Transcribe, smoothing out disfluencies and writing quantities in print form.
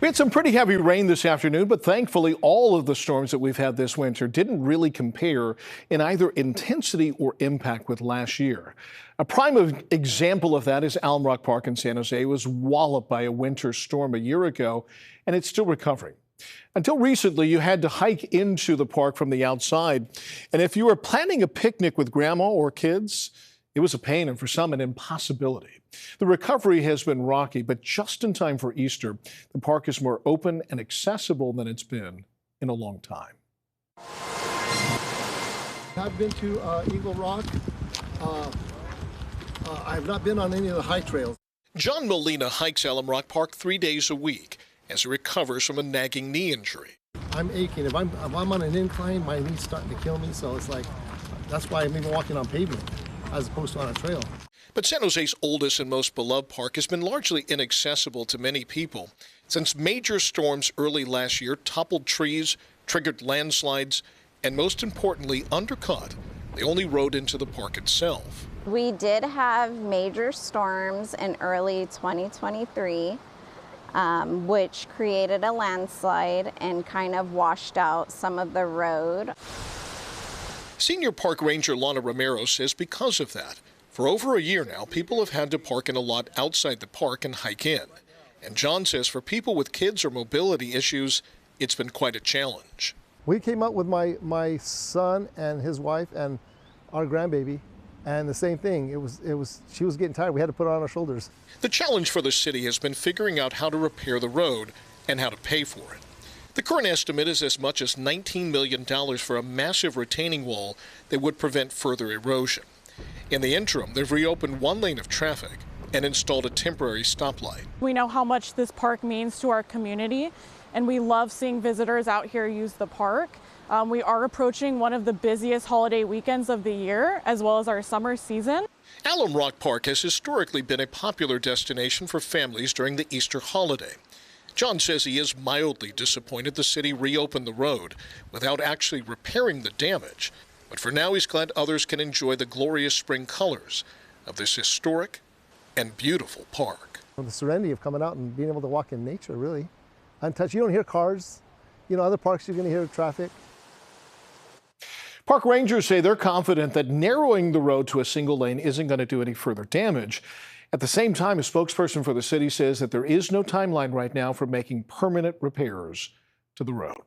We had some pretty heavy rain this afternoon, but thankfully all of the storms that we've had this winter didn't really compare in either intensity or impact with last year. A prime example of that is Alum Rock Park in San Jose. It was walloped by a winter storm a year ago, and it's still recovering. Until recently, you had to hike into the park from the outside, and if you were planning a picnic with grandma or kids, it was a pain and for some an impossibility. The recovery has been rocky, but just in time for Easter, the park is more open and accessible than it's been in a long time. I've been to Eagle Rock. I've not been on any of the hike trails. John Molina hikes Alum Rock Park 3 days a week as he recovers from a nagging knee injury. I'm aching. If I'm on an incline, my knee's starting to kill me, so it's like, that's why I'm even walking on pavement as opposed to on a trail. But San Jose's oldest and most beloved park has been largely inaccessible to many people since major storms early last year toppled trees, triggered landslides, and most importantly, undercut the only road into the park itself. We did have major storms in early 2023, which created a landslide and kind of washed out some of the road. Senior Park Ranger Lana Romero says because of that, for over a year now, people have had to park in a lot outside the park and hike in. And John says for people with kids or mobility issues, it's been quite a challenge. We came up with my son and his wife and our grandbaby, and the same thing. She was getting tired. We had to put her on our shoulders. The challenge for the city has been figuring out how to repair the road and how to pay for it. The current estimate is as much as $19 million for a massive retaining wall that would prevent further erosion. In the interim, they've reopened one lane of traffic and installed a temporary stoplight. We know how much this park means to our community, and we love seeing visitors out here use the park. We are approaching one of the busiest holiday weekends of the year, as well as our summer season. Alum Rock Park has historically been a popular destination for families during the Easter holiday. John says he is mildly disappointed the city reopened the road without actually repairing the damage. But for now, he's glad others can enjoy the glorious spring colors of this historic and beautiful park. The serenity of coming out and being able to walk in nature, really. Untouched. You don't hear cars. You know, other parks you're going to hear traffic. Park rangers say they're confident that narrowing the road to a single lane isn't going to do any further damage. At the same time, a spokesperson for the city says that there is no timeline right now for making permanent repairs to the road.